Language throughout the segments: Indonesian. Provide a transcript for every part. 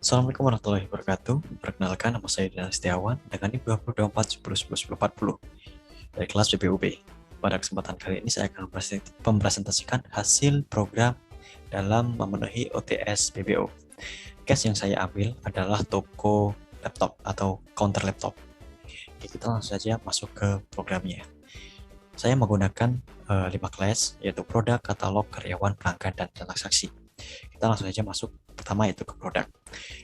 Assalamualaikum warahmatullahi wabarakatuh. Perkenalkan, nama saya Dinan Setiawan dengan NIM 2024 dari kelas BPUB. Pada kesempatan kali ini saya akan mempresentasikan hasil program dalam memenuhi OTS BBO. Case yang saya ambil adalah toko laptop atau counter laptop. Oke, kita langsung saja masuk ke programnya. Saya menggunakan 5 kelas, yaitu produk, katalog, karyawan, pelanggan, dan transaksi. Kita langsung saja masuk pertama yaitu ke produk.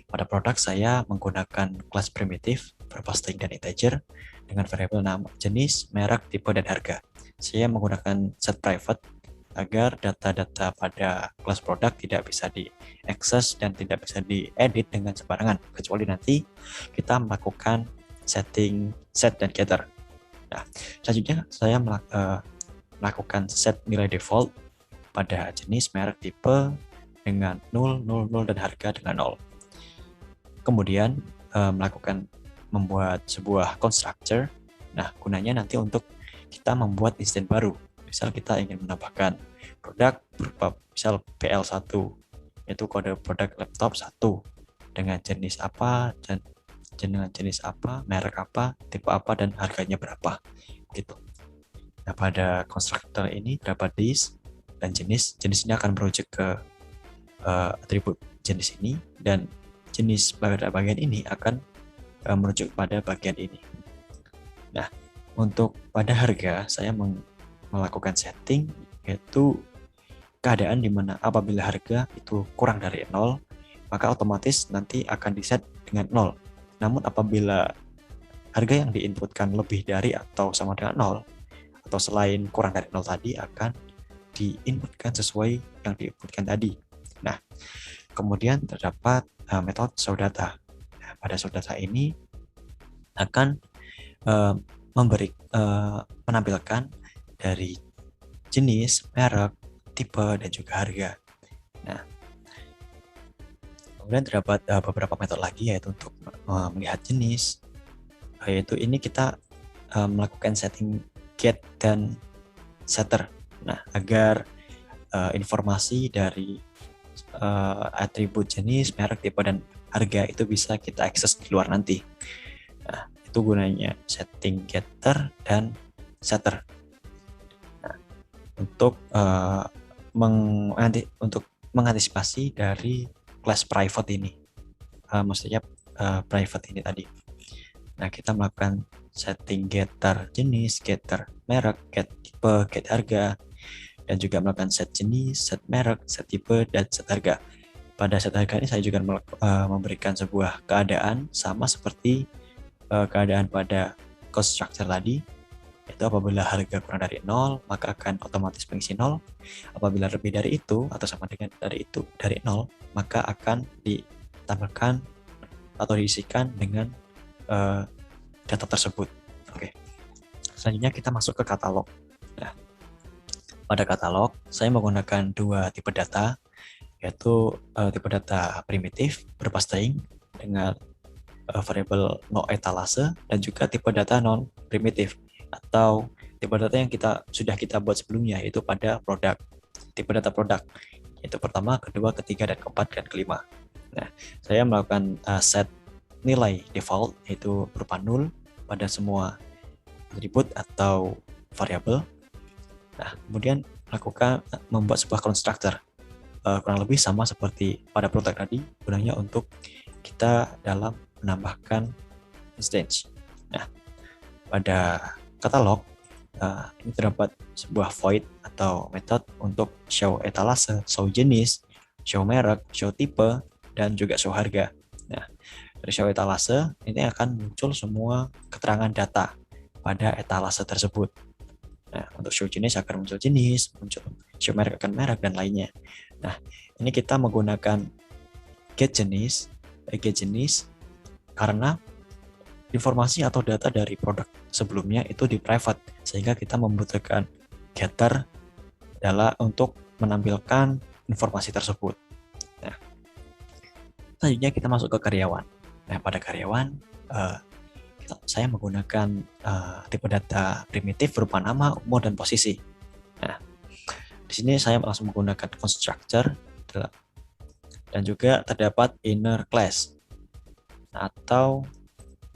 Pada produk saya menggunakan kelas primitif berupa string dan integer dengan variabel nama, jenis, merek, tipe, dan harga. Saya menggunakan set private agar data-data pada kelas produk tidak bisa diakses dan tidak bisa diedit dengan sembarangan, kecuali nanti kita melakukan setting set dan getter. Nah, selanjutnya saya melakukan set nilai default pada jenis, merek, tipe dengan 0, 0, 0, dan harga dengan 0. Kemudian membuat sebuah constructor. Nah, gunanya nanti untuk kita membuat instance baru. Misal kita ingin menambahkan produk berupa misal PL1, yaitu kode produk laptop 1 dengan jenis apa, dan dengan jenis apa, merek apa, tipe apa, dan harganya berapa gitu. Nah, pada constructor ini terdapat this dan jenis ini akan merujuk ke atribut jenis ini, dan jenis pada bagian ini akan merujuk pada bagian ini. Nah, untuk pada harga saya melakukan setting, yaitu keadaan dimana apabila harga itu kurang dari 0, maka otomatis nanti akan diset dengan 0. Namun apabila harga yang diinputkan lebih dari atau sama dengan 0, atau selain kurang dari 0 tadi, akan diinputkan sesuai yang diinputkan tadi. Nah, kemudian terdapat metode show data. Nah, pada show data ini akan menampilkan dari jenis, merek, tipe, dan juga harga. Nah, kemudian terdapat beberapa metode lagi, yaitu untuk melihat jenis, yaitu ini kita melakukan setting get dan setter. Nah, agar informasi dari atribut jenis, merek, tipe, dan harga itu bisa kita akses di luar nanti. Nah, itu gunanya setting getter dan setter. Nah, untuk mengantisipasi dari class private ini, maksudnya private ini tadi. Nah, kita melakukan setting getter jenis, getter merek, get tipe, get harga, dan juga melakukan set jenis, set merek, set tipe, dan set harga. Pada set harga ini saya juga memberikan sebuah keadaan sama seperti keadaan pada constructor tadi, yaitu apabila harga kurang dari 0, maka akan otomatis mengisi 0. Apabila lebih dari itu atau sama dengan dari 0, maka akan ditambahkan atau diisikan dengan data tersebut. Oke. Selanjutnya kita masuk ke katalog. Nah, pada katalog saya menggunakan dua tipe data, yaitu tipe data primitif berupa string dengan variabel no etalase, dan juga tipe data non primitif atau tipe data yang sudah kita buat sebelumnya, yaitu pada produk, tipe data produk, yaitu pertama, kedua, ketiga, dan keempat, dan kelima. Nah, saya melakukan set nilai default, yaitu berupa 0 pada semua atribut atau variabel. Nah, kemudian membuat sebuah constructor, kurang lebih sama seperti pada produk tadi, gunanya untuk kita dalam menambahkan instance. Nah, pada katalog ini terdapat sebuah void atau metode untuk show etalase, show jenis, show merek, show tipe, dan juga show harga. Nah, dari show etalase ini akan muncul semua keterangan data pada etalase tersebut. Nah, untuk show jenis akan muncul jenis, muncul show merek akan merek, dan lainnya. Nah, ini kita menggunakan get jenis karena informasi atau data dari produk sebelumnya itu di private, sehingga kita membutuhkan getter untuk menampilkan informasi tersebut. Nah, selanjutnya kita masuk ke karyawan. Nah, pada karyawan saya menggunakan tipe data primitif berupa nama, umur, dan posisi. Nah, di sini saya langsung menggunakan constructor Dan juga terdapat inner class atau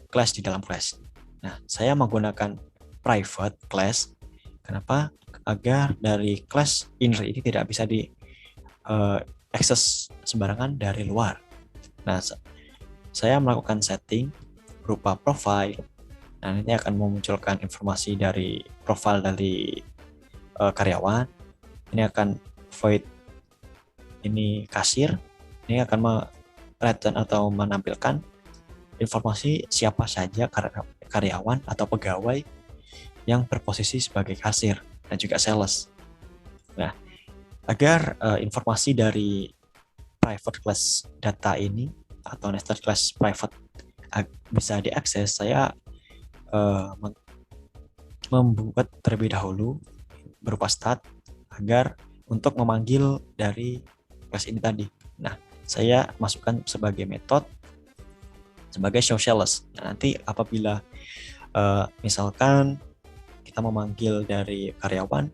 class di dalam class. Nah, saya menggunakan private class. Kenapa? Agar dari class inner ini tidak bisa diakses sembarangan dari luar. Nah, saya melakukan setting berupa profile. Nah, ini akan memunculkan informasi dari profile dari karyawan. Ini akan void ini kasir. Ini akan return atau menampilkan informasi siapa saja karyawan atau pegawai yang berposisi sebagai kasir dan juga sales. Nah, agar informasi dari private class data ini atau nested class private bisa diakses, saya membuat terlebih dahulu berupa stat agar untuk memanggil dari kelas ini tadi. Nah, saya masukkan sebagai metode sebagai show sales. Nah, nanti apabila misalkan kita memanggil dari karyawan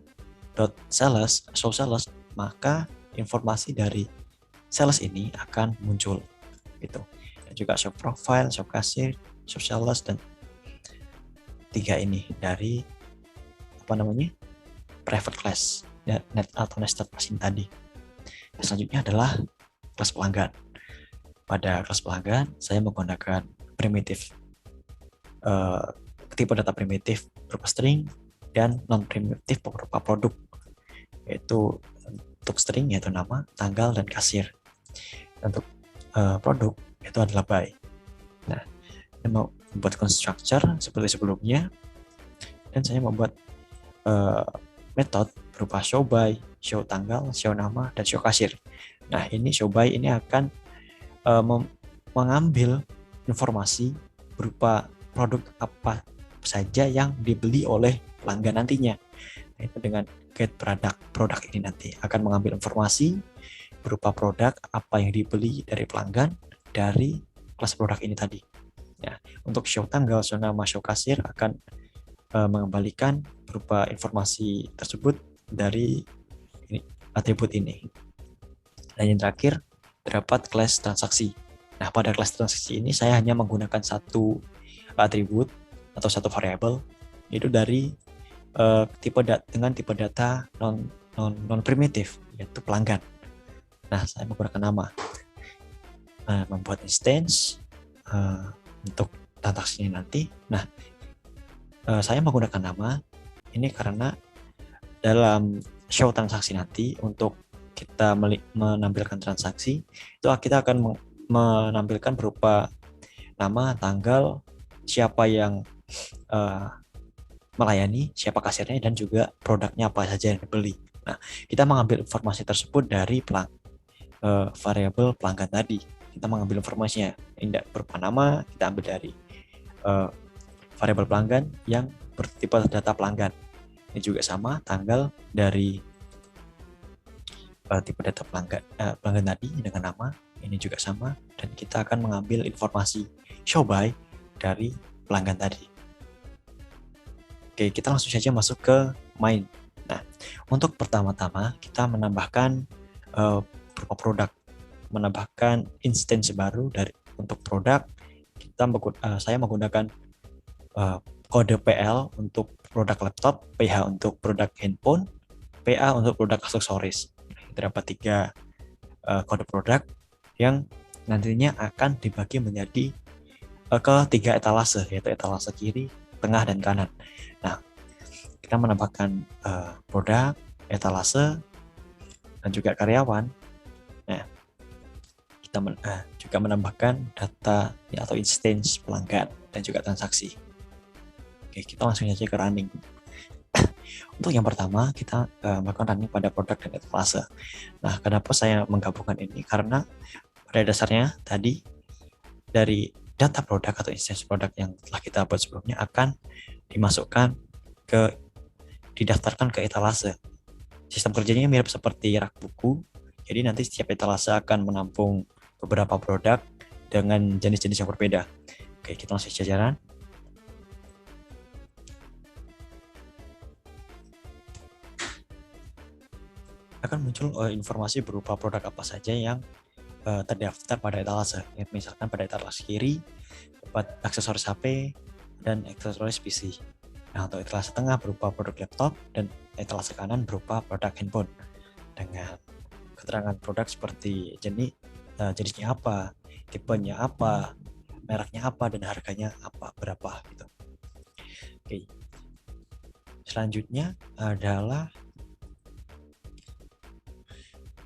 .sales, show sales, maka informasi dari sales ini akan muncul gitu. Dan juga show profile, show kasir, show sales, dan 3 ini dari private class net atau nested class ini tadi. Dan selanjutnya adalah kelas pelanggan. Pada kelas pelanggan saya menggunakan primitif tipe data primitif berupa string dan non primitif berupa produk, yaitu untuk string yaitu nama, tanggal, dan kasir. Untuk produk itu adalah by. Nah, saya mau membuat constructor seperti sebelumnya, dan saya membuat metode berupa show by, show tanggal, show nama, dan show kasir. Nah, ini show by ini akan mengambil informasi berupa produk apa saja yang dibeli oleh pelanggan nantinya. Nah, itu dengan get produk ini nanti akan mengambil informasi berupa produk apa yang dibeli dari pelanggan dari kelas produk ini tadi. Nah, untuk show tanggal, show nama, show kasir akan mengembalikan berupa informasi tersebut dari atribut ini. Dan yang terakhir terdapat kelas transaksi. Nah, pada kelas transaksi ini saya hanya menggunakan satu atribut atau satu variabel, yaitu dari dengan tipe data non primitif, yaitu pelanggan. Nah, saya menggunakan nama. Membuat instance untuk transaksi ini nanti. Nah, saya menggunakan nama ini karena dalam show transaksi nanti untuk kita menampilkan transaksi itu kita akan menampilkan berupa nama, tanggal, siapa yang melayani, siapa kasirnya, dan juga produknya apa saja yang dibeli. Nah, kita mengambil informasi tersebut dari variabel pelanggan tadi. Kita mengambil informasinya, tidak berupa nama, kita ambil dari variabel pelanggan yang bertipe data pelanggan. Ini juga sama, tanggal dari tipe data pelanggan tadi dengan nama, ini juga sama, dan kita akan mengambil informasi show by dari pelanggan tadi. Oke, kita langsung saja masuk ke main. Nah, untuk pertama-tama kita menambahkan berupa produk, menambahkan instance baru untuk produk. Saya menggunakan kode PL untuk produk laptop, PH untuk produk handphone, PA untuk produk aksesoris. Terdapat 3 kode produk yang nantinya akan dibagi menjadi ke 3 etalase, yaitu etalase kiri, tengah, dan kanan. Nah, kita menambahkan produk, etalase, dan juga karyawan. Nah, kita juga menambahkan data atau instance pelanggan dan juga transaksi. Oke, kita langsung saja ke running. Untuk yang pertama, kita melakukan running pada produk dan etalase. Nah, kenapa saya menggabungkan ini? Karena pada dasarnya tadi dari data produk atau instance produk yang telah kita buat sebelumnya akan didaftarkan ke etalase. Sistem kerjanya mirip seperti rak buku. Jadi nanti setiap etalase akan menampung beberapa produk dengan jenis-jenis yang berbeda. Oke, kita langsung jajaran. Akan muncul informasi berupa produk apa saja yang terdaftar pada etalase. Ya, misalkan pada etalase kiri dapat aksesoris HP dan aksesoris PC. Nah, untuk etalase tengah berupa produk laptop dan etalase kanan berupa produk handphone dengan keterangan produk seperti jenisnya apa, tipenya apa, mereknya apa, dan harganya apa, berapa gitu. Oke. Selanjutnya adalah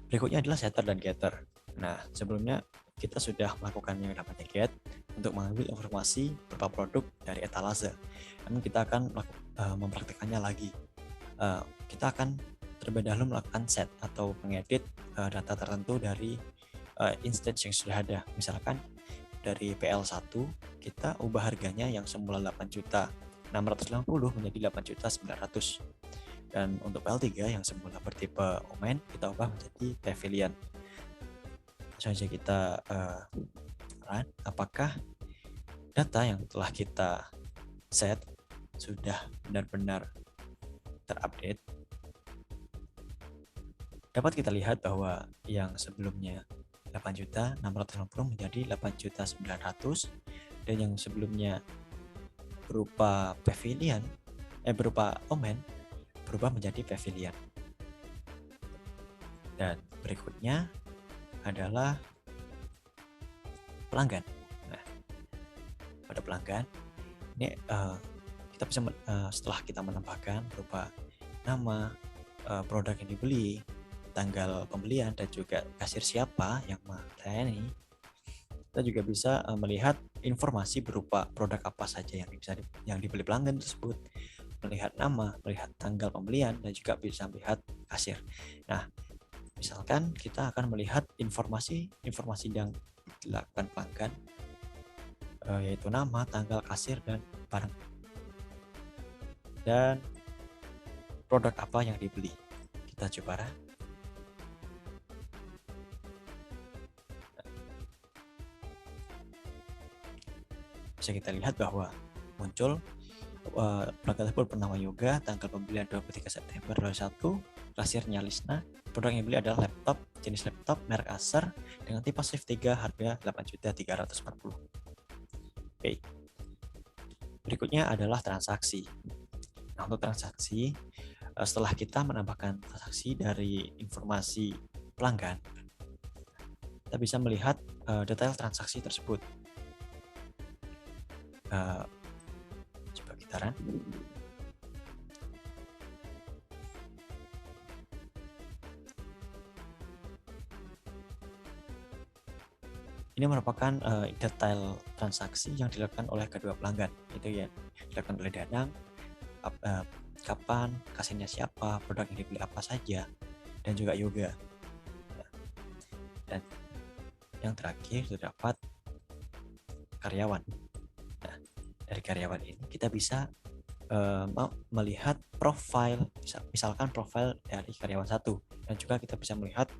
berikutnya adalah setter dan getter. Nah, sebelumnya kita sudah melakukan yang namanya get untuk mengambil informasi berupa produk dari etalase. Namun kita akan mempraktikannya lagi. Kita akan terlebih dahulu melakukan set atau mengedit data tertentu dari instance yang sudah ada. Misalkan dari PL1 kita ubah harganya yang semula 8.650 menjadi 8.900. Dan untuk PL3 yang semula bertipe Omen kita ubah menjadi Pavilion. Langsung saja kita run apakah data yang telah kita set sudah benar-benar terupdate. Dapat kita lihat bahwa yang sebelumnya 8.650 menjadi 8.900 dan yang sebelumnya berupa Pavilion berupa Omen berubah menjadi Pavilion. Dan berikutnya adalah pelanggan. Nah, pada pelanggan ini kita bisa setelah kita menambahkan berupa nama, produk yang dibeli, tanggal pembelian, dan juga kasir siapa yang melayani, kita juga bisa melihat informasi berupa produk apa saja yang dibeli pelanggan tersebut, melihat nama, melihat tanggal pembelian, dan juga bisa melihat kasir. Nah, misalkan kita akan melihat informasi yang dilakukan pelanggan, yaitu nama, tanggal, kasir, dan barang dan produk apa yang dibeli. Kita coba run. Bisa kita lihat bahwa muncul pelanggan tersebut bernama Yoga, tanggal pembelian 23 September 2021, kasirnya Lisna, produk yang dibeli adalah laptop, jenis laptop merek Acer dengan tipe Shift 3 harga 8.340. Oke. Berikutnya adalah transaksi. Nah, untuk transaksi, setelah kita menambahkan transaksi dari informasi pelanggan, kita bisa melihat detail transaksi tersebut. Coba kita run. Ini merupakan detail transaksi yang dilakukan oleh kedua pelanggan. Itu ya, dilakukan oleh Danang, kapan, kasirnya siapa, produk yang dibeli apa saja, dan juga Yoga. Dan yang terakhir terdapat karyawan. Nah, dari karyawan ini kita bisa melihat profil, misalkan profil dari karyawan 1, dan juga kita bisa melihat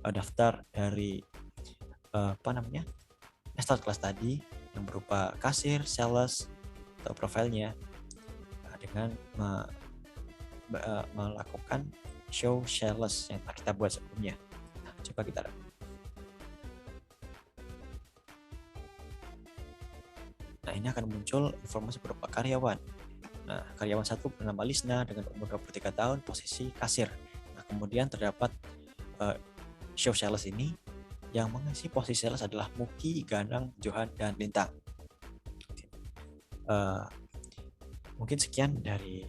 daftar dari start class tadi yang berupa kasir, sales, atau profilnya dengan melakukan show sales yang kita buat sebelumnya. Nah, coba kita lihat. Nah, ini akan muncul informasi berupa karyawan. Nah, karyawan 1 bernama Lisna dengan umur 23 tahun, posisi kasir. Nah, kemudian terdapat show sales ini yang mengisi posisi sales adalah Muki, Ganang, Johan, dan Lintang. Mungkin sekian dari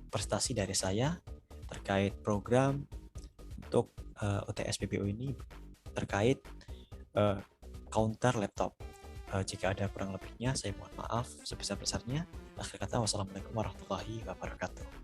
presentasi dari saya terkait program untuk UTS PBU ini terkait counter laptop. Jika ada kurang lebihnya, saya mohon maaf sebesar-besarnya. Akhir kata, wassalamualaikum warahmatullahi wabarakatuh.